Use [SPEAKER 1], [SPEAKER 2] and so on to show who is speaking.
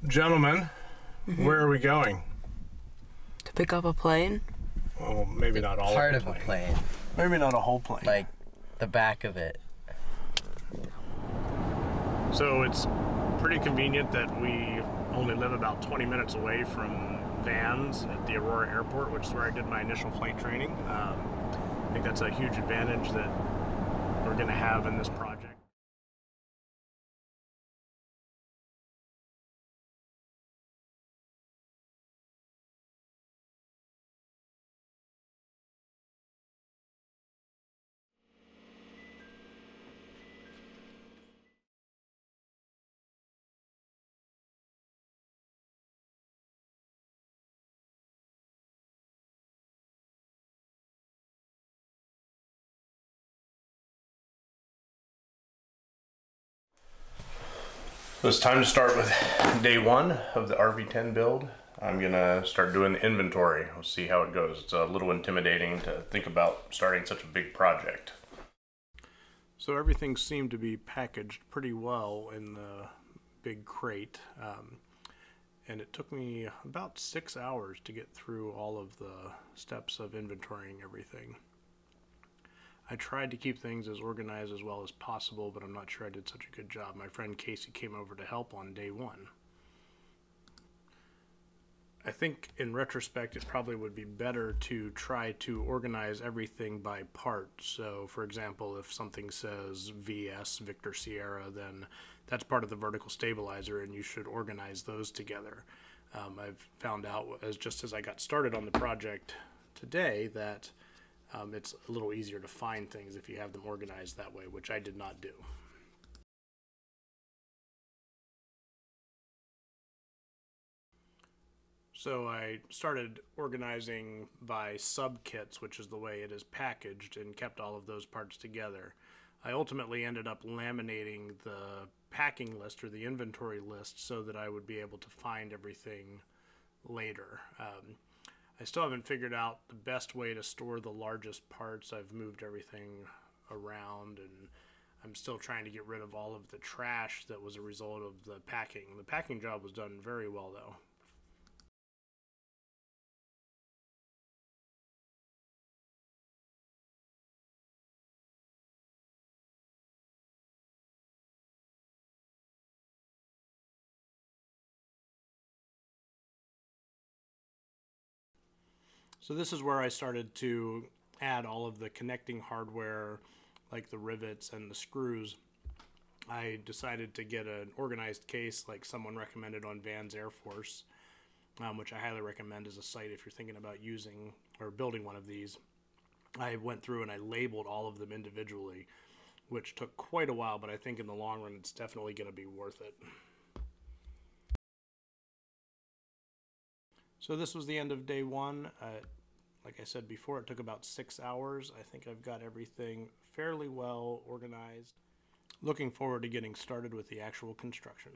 [SPEAKER 1] Gentlemen, where are we going?
[SPEAKER 2] To pick up a plane?
[SPEAKER 1] Well, maybe not all
[SPEAKER 3] Part
[SPEAKER 1] of
[SPEAKER 3] of
[SPEAKER 1] the
[SPEAKER 3] a plane.
[SPEAKER 1] Maybe not a whole plane.
[SPEAKER 3] Like the back of it.
[SPEAKER 1] So it's pretty convenient that we only live about 20 minutes away from Vans at the Aurora Airport, which is where I did my initial flight training. I think that's a huge advantage that we're going to have in this project. So it's time to start with day one of the RV-10 build. I'm gonna start doing the inventory. We'll see how it goes. It's a little intimidating to think about starting such a big project. So everything seemed to be packaged pretty well in the big crate. And it took me about 6 hours to get through all of the steps of inventorying everything. I tried to keep things as organized as well as possible, but I'm not sure I did such a good job. My friend Casey came over to help on day one. I think in retrospect it probably would be better to try to organize everything by part. So for example, if something says VS, Victor Sierra, then that's part of the vertical stabilizer and you should organize those together. I've found out just as I got started on the project today that it's a little easier to find things if you have them organized that way, which I did not do. So I started organizing by sub-kits, which is the way it is packaged, and kept all of those parts together. I ultimately ended up laminating the packing list or the inventory list so that I would be able to find everything later. I still haven't figured out the best way to store the largest parts. I've moved everything around and I'm still trying to get rid of all of the trash that was a result of the packing. The packing job was done very well though. So this is where I started to add all of the connecting hardware, like the rivets and the screws. I decided to get an organized case like someone recommended on Vans Air Force, which I highly recommend as a site if you're thinking about using or building one of these. I went through and I labeled all of them individually, which took quite a while, but I think in the long run it's definitely going to be worth it. So this was the end of day one. Like I said before, it took about 6 hours. I think I've got everything fairly well organized. Looking forward to getting started with the actual construction.